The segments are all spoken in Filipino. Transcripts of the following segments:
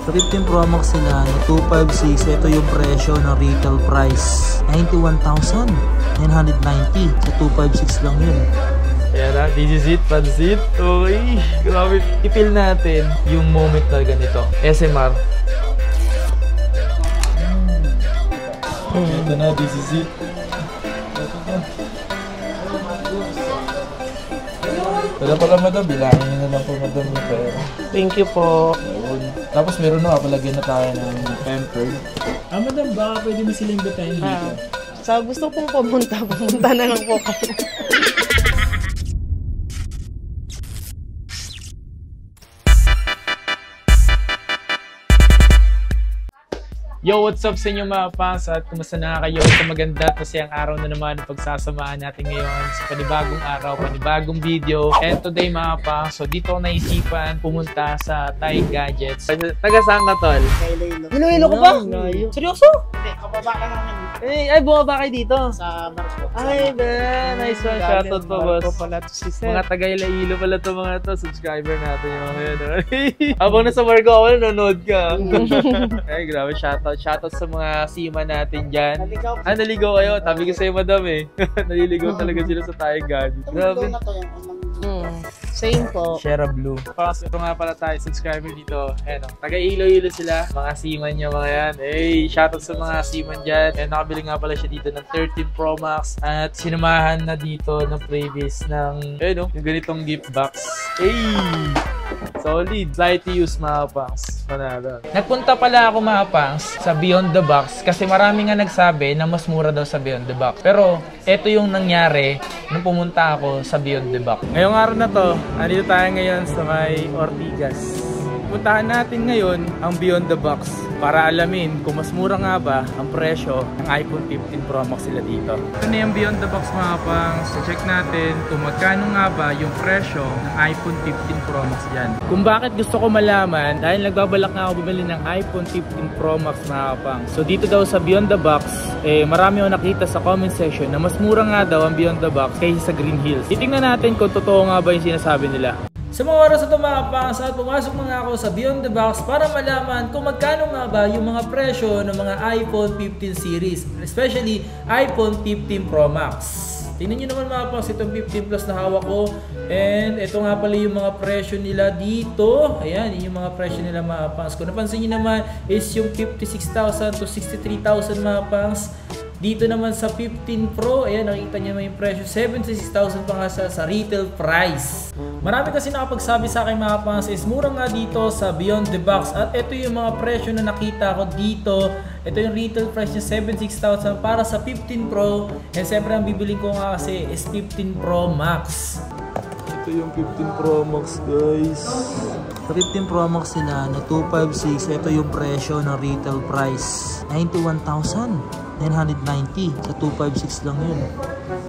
Sa 15 Pro Max sila na 256, ito yung presyo ng retail price. 91,990. Sa 256 lang yun. Kaya na, this is it, pansit. Okay, grabe. I-feel natin yung moment na ganito. SMR. Ito na, this is it. Wala pala madam, bilangin nyo na lang po madam yung pera. Thank you po. Tapos meron na, palagyan na tayo ng pamper. Madam, baka pwede mo silang batayin dito. Sa gusto kong pumunta na lang po kayo. Yo, what's up sa inyo mga pangs at kumusta na kayo sa maganda at masayang araw na naman pagsasamaan natin ngayon sa panibagong araw, panibagong video. And today mga pangs, so dito ako naisipan pumunta sa Thai Gadgets. Taga saan ka tol? Iloilo ko ba? Seryoso? Hindi, kababa ka naman. Ay, bumaba kayo dito? Sa Marco. Ay, nice one. Shoutout po boss. Pala to si Sir. Mga taga Iloilo pala to mga to. Subscriber natin yung mga yun. Habang nasa Marco ako, nanonood ka. Ay, grabe. Shoutout sa mga sima natin dyan. Naligaw. Naligaw kayo. Tabi ko sa'yo, madam eh. Naliligaw talaga sila sa Thai Gadgets. Grabe. Na to yung Same po. Share Blue. Pas, ito nga pala tayo, subscriber dito. Ayan o, taga Iloilo sila. Mga seaman nyo, mga yan. Hey, shoutout sa mga seaman dyan. And nakabili nga pala siya dito ng 13 Pro Max. At sinamahan na dito ng previous ng, ayun o, yung ganitong gift box. Hey! Solid. Slightly used mga pangs. Manalo. Nagpunta pala ako mga pangs sa Beyond the Box kasi marami nga nagsabi na mas mura daw sa Beyond the Box. Pero ito yung nangyari nung pumunta ako sa Beyond the Box. Ngayong araw na to, andito tayo ngayon sa may Ortigas. Puntahan natin ngayon ang Beyond the Box para alamin kung mas mura nga ba ang presyo ng iPhone 15 Pro Max sila dito. Ito na yung Beyond the Box mga pangs. So check natin kung magkano nga ba yung presyo ng iPhone 15 Pro Max dyan. Kung bakit gusto ko malaman, dahil nagbabalak nga ako bumili ng iPhone 15 Pro Max mga pangs. So dito daw sa Beyond the Box, marami akong nakita sa comment section na mas mura nga daw ang Beyond the Box kaysa sa Green Hills. Titingnan natin kung totoo nga ba yung sinasabi nila. Sa mga oras na ito mga pangs at pumasok na nga ako sa Beyond the Box para malaman kung magkano nga ba yung mga presyo ng mga iPhone 15 series, especially iPhone 15 Pro Max. Tingnan nyo naman mga pangs, itong 15 Plus na hawak ko. And ito nga pala yung mga presyo nila dito. Ayan, yung mga presyo nila mga pangs. Kung napansin nyo naman is yung 56,000 to 63,000 mga pangs. Dito naman sa 15 Pro, ayan, nakita niyo naman yung presyo, 76,000 pa nga sa retail price. Marami kasi nakapagsabi sa akin mga pangs is mura nga dito sa Beyond the Box. At ito yung mga presyo na nakita ko dito. Ito yung retail price niya, 76,000 para sa 15 Pro. And siyempre ang bibiling ko nga kasi is 15 Pro Max. Ito yung 15 Pro Max guys. Sa 15 Pro Max sila na 256, ito yung presyo ng retail price. 91,990. Sa 256 lang yun.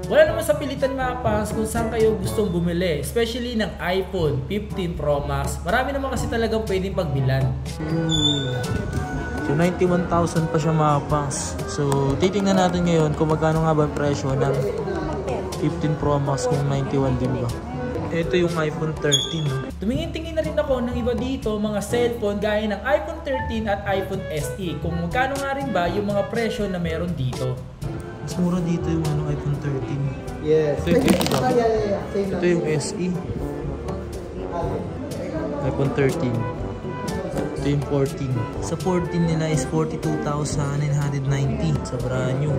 Wala naman sa pilitan mga pangs kung saan kayo gustong bumili, especially ng iPhone 15 Pro Max. Marami naman kasi talagang pwedeng pagbilan. So 91,000 pa siya mga pangs. So titingnan natin ngayon kung magkano nga ba ang presyo ng 15 Pro Max kung 91 din ba. Ito yung iPhone 13. Tumingin-tingin na rin ako ng iba dito, mga cellphone gaya ng iPhone 13 at iPhone SE. Kung magkano nga rin ba yung mga presyo na meron dito. Mas mura dito yung iPhone 13. Yes. Ito yung SE. iPhone 13. Ito yung 14. Sa 14 nila is 42,990 sa brand new.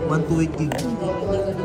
128 gig.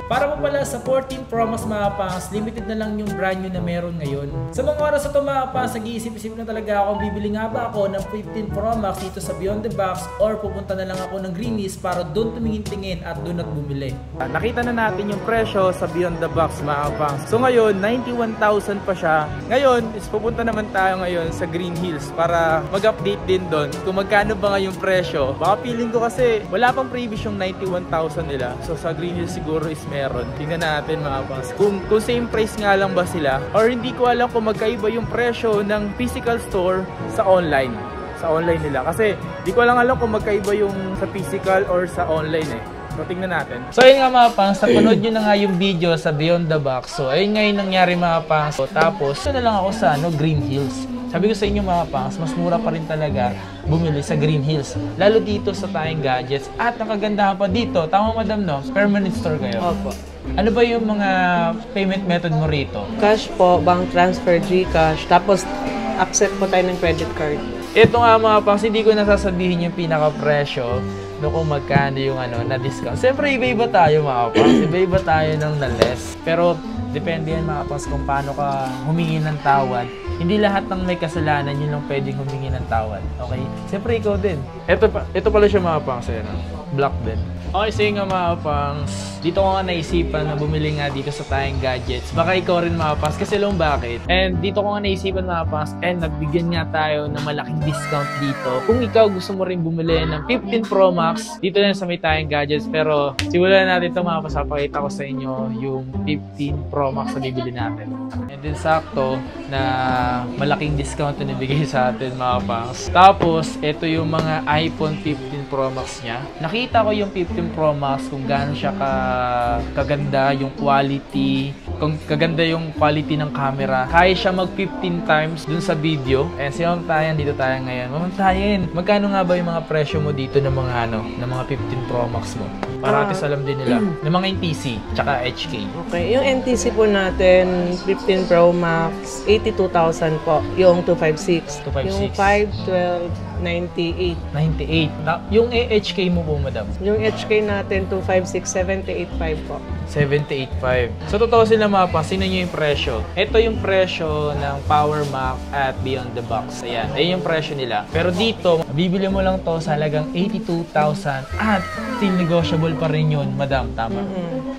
Para po pala sa 14 Pro Max mga pangs, limited na lang yung brand new na meron ngayon. Sa mga oras na ito mga pangs, nag-iisip-isip na talaga ako, bibili nga ba ako ng 15 Pro Max dito sa Beyond the Box or pupunta na lang ako ng Greenies para doon tumingin-tingin at doon at bumili. Nakita na natin yung presyo sa Beyond the Box mga pangs. So ngayon, 91,000 pa siya. Ngayon, is pupunta naman tayo ngayon sa Green Hills para mag-update din doon kung magkano ba nga yung presyo. Baka feeling ko kasi wala pang previous yung 91,000 nila. So sa Green Hills siguro is meron. Tingnan natin mga pangs. Kung same price nga lang ba sila or hindi ko alam kung magkaiba yung presyo ng physical store sa online. Sa online nila. Kasi di ko lang alam kung magkaiba yung sa physical or sa online eh. So tingnan natin. So ayun nga mga pangs, napanood nyo na nga yung video sa Beyond the Box. So ayun nga yung nangyari mga pangs. So, tapos ito na lang ako sa Green Hills. sabi ko sa inyo mga pangs, mas mura pa rin talaga bumili sa Green Hills. Lalo dito sa Tayong Gadgets. At ang kagandahan pa dito, tama madam no? Permanent store kayo. Opo. Ano ba yung mga payment method mo rito? Cash po, bank transfer, GCash, tapos accept po tayo ng credit card. Ito nga mga pangs, hindi ko nasasabihin yung pinaka-presyo no kung magkano yung na-discount. Siyempre, iba-iba tayo mga pangs. Iba-iba tayo ng na-less. Pero, depende yan mga pangs kung paano ka humingi ng tawad. Hindi lahat ng may kasalanan yun lang pwedeng humingi ng tawad. Okay? Siyempre, ikaw din. Ito pala siya mga pangs. Black din. Okay, so nga mga pangs, dito ko nga naisipan na bumili nga dito sa Tayong Gadgets. Baka ikaw rin mga pangs, kasi alam bakit. And dito ko nga naisipan mga pangs, and nagbigyan nga tayo ng malaking discount dito. Kung ikaw gusto mo rin bumili ng 15 Pro Max, dito na sa may Tayong Gadgets. Pero simulan natin ito mga pangs, papakita ko sa inyo yung 15 Pro Max na bibili natin. And then sakto na malaking discount na nabigay sa atin mga pangs. Tapos, ito yung mga iPhone 15 Pro Max niya. Nakita ko yung 15 Pro Max kung gaano siya kaganda yung quality, kung kaganda yung quality ng camera. Kaya siya mag 15 times dun sa video. Eh si Ma'am Tayan, dito tayo ngayon. Ma'am Tayan, magkano nga ba yung mga presyo mo dito ng mga ng mga 15 Pro Max mo? Para atis alam din nila. Ng mga NTC, tsaka HK. Okay, yung NTC po natin, 15 Pro Max, 82,000 po. Yung 256. 256. Yung 512, 98. 98. Yung HK mo po, madam? Yung HK natin, 256, 785 po. 785. So, totoo sila mga pangs, sino nyo yung presyo? Ito yung presyo ng Power Mac at Beyond the Box. Ayan, ayun yung presyo nila. Pero dito, bibili mo lang to sa halagang 82,000 at still negotiable pa rin yun, madam. Tama?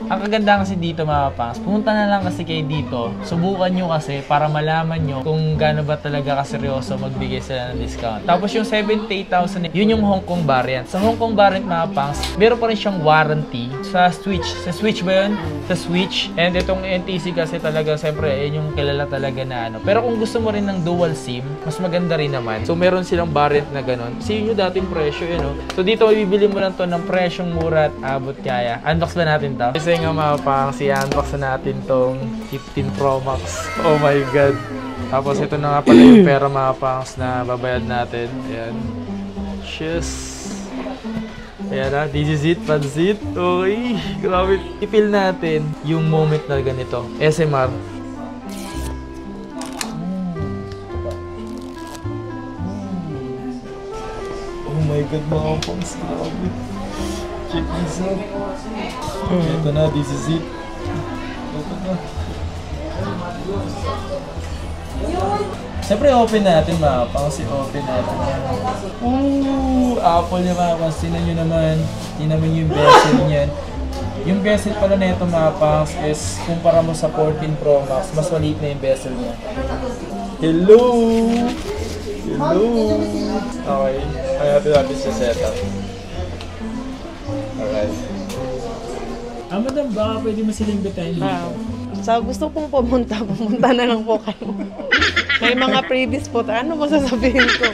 Ang kaganda kasi dito mga pangs, pumunta na lang kasi kayo dito. Subukan nyo kasi para malaman nyo kung gaano ba talaga kaseryoso magbigay sila ng discount. Tapos yung 78,000, yun yung Hong Kong variant. Sa Hong Kong variant mga pangs, meron pa rin siyang warranty sa Switch. Sa Switch ba yun? Sa Switch. And itong NTC kasi talaga, siyempre, yun yung kilala talaga na Pero kung gusto mo rin ng dual SIM, mas maganda rin naman. So meron silang variant na ganun. See nyo dating presyo yun, So dito, ibibili mo lang to ng presyong mura at abot kaya. Unbox ba natin to? Kasi nga mga pangs, i-unbox na natin tong 15 Pro Max. Oh my God. Tapos ito na nga pala yung pera mga pangs na babayad natin. Ayan. Cheers. Ayan na, this is it, pansit. Okay, grabe. I-feel natin yung moment na ganito. SMR. Oh my God, mga pangs, grabe. Check this out. Ito na, this is it. Ito na. Siyempre, open natin mga pangs. Open natin yan. Apple niya mga pangs. Tingnan nyo naman. Tingnan nyo yung bezel niyan. Yung bezel pala na ito mga pangs is kumpara mo sa 14 Pro Max, mas maliit na yung bezel niya. Hello! Hello! Okay. Kaya natin sa setup. Alright. Madam, baka pwede mo silang bitayin dito. Sa gusto pong pumunta na lang po kayo. May mga previous po. Ano mo sasabihin ko?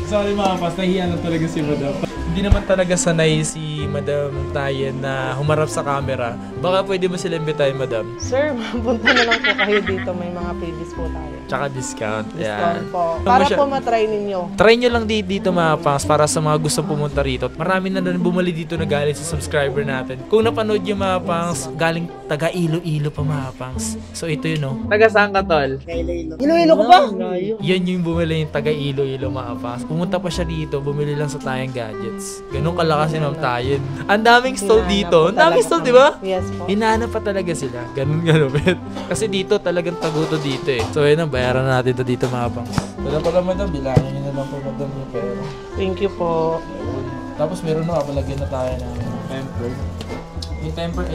Sorry mga pas, nahiya na talaga si Madam. Hindi naman talaga sanay si Madam Tayan na humarap sa camera. Baka pwede mo sila imbitahin, Madam. Sir, punta na lang po kayo dito. May mga previous po tayo. Tsaka discount. Discount po. Para po matry ninyo. Try nyo lang dito mga pangs para sa mga gustong pumunta rito. Marami na rin bumali dito na galing sa subscriber natin. Kung napanood yung mga pangs, galing taga Iloilo pa mga pangs. So ito yun Taga saan ka, tol? Iloilo ko ba? Yan yung bumili yung taga Iloilo mga pangs. Pumunta pa siya dito, bumili lang sa Tayong Gadgets. Ganun kalakas si Ma'am Tayan. Ang daming stall dito. Ang daming stall, di ba? Yes po. Hinahanap pa talaga sila. Ganun. Kasi dito talagang taguto dito So yun bayaran natin to dito mga pangs. Wala pala madam, bilangin nyo na lang po madam yung pera. Thank you po. Tapos meron na kapalagyan na tayo ng tempered.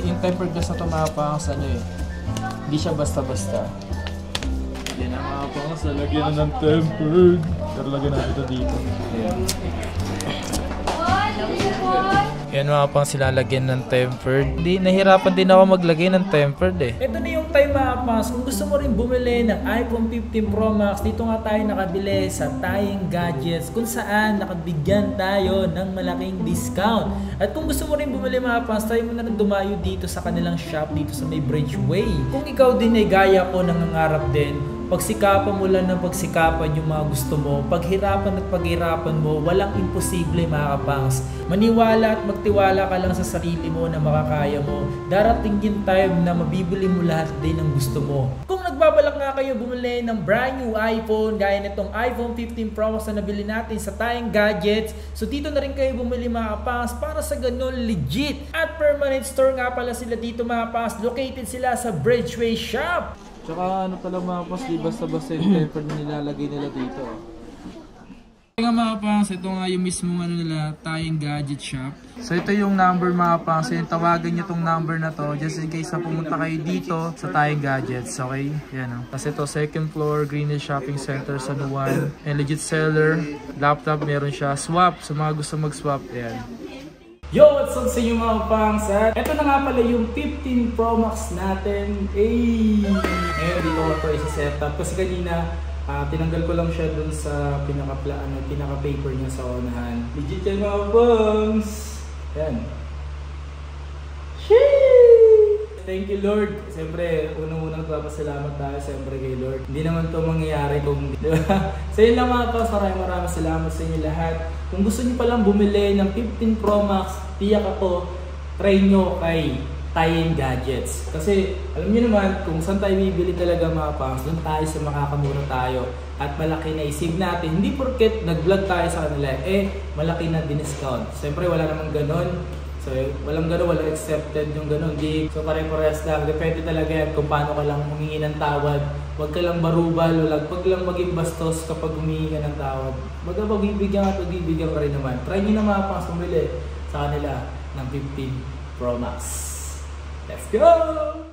Yung tempered glass na ito mga pangs, hindi siya basta-basta. Yan ang mga pangs, lalagyan na ng tempered. Pero lagyan natin ito dito. Ayan. Yan mga pang silalagyan ng tempered. Nahirapan din ako maglagay ng tempered Ito na yung time mga pangs. Kung gusto mo rin bumili ng iPhone 15 Pro Max, dito nga tayo nakabili sa Tayong Gadgets kung saan nakabigyan tayo ng malaking discount. At kung gusto mo rin bumili mga pangs, tayo mo na dumayo dito sa kanilang shop dito sa may Bridgeway. Kung ikaw din ay gaya ko nangangarap din pagsikapan mo lang ng pagsikapan yung mga gusto mo. Paghirapan at paghirapan mo, walang imposible mga kapangs. Maniwala at magtiwala ka lang sa sarili mo na makakaya mo. Darating yung time na mabibili mo lahat din ng gusto mo. Kung nagbabalak nga kayo bumili ng brand new iPhone, gaya nitong iPhone 15 Pro Max na nabili natin sa Tayong Gadgets, so dito na rin kayo bumili mga kapangs para sa ganun legit at permanent store nga pala sila dito mga kapangs. Located sila sa Bridgeway Shop. Tsaka ano pala mga pas, di basta-basta yung temper na nilalagay nila dito. Nga mga pangs, ito nga yung mismong ano nila, Tayong Gadget Shop. So ito yung number mga pangs, so yung tawagan nyo tong number na to just in case na pumunta kayo dito sa Tayong Gadgets, okay? Yan o. Kasi ito, second floor, Greenwich Shopping Center, San Juan. And legit seller, laptop meron siya, swap, sa mga gusto mag-swap, yan. Yo! What's up sa inyo mga pangs? At ito na nga pala yung 15 Pro Max natin. Ayy! Ngayon dito ko ito isa-setup kasi kanina tinanggal ko lang siya dun sa pinaka-paper niya sa unahan. Legit yan mga pangs! Yan. Sheesh! Thank you Lord! Siyempre, unang-unang papasalamat tayo siyempre kay Lord. Hindi naman ito mangyayari kung di ba? So yun lang mga pangs, maraming salamat sa inyo lahat. Kung gusto niyo palang bumili ng 15 Pro Max, tiyak ako, try nyo kay Tayong Gadgets. Kasi alam niyo naman, kung saan tayo bibili talaga mga pangs, doon tayo sa makakamura tayo at malaki na i-save natin. Hindi porket nag-vlog tayo sa kanila, malaki na din-discount. Siyempre wala namang ganon. So walang ganon, walang accepted yung ganon. So pare-parehas lang, depende talaga yan kung paano ka lang humingi ng tawad. Huwag ka lang barubal, huwag lang maging bastos kapag humingi ka ng tawad. Magbibigyan at magbibigyan ka rin naman. Try nyo na mga pangs bumili sa kanila ng 15 Pro Max. Let's go!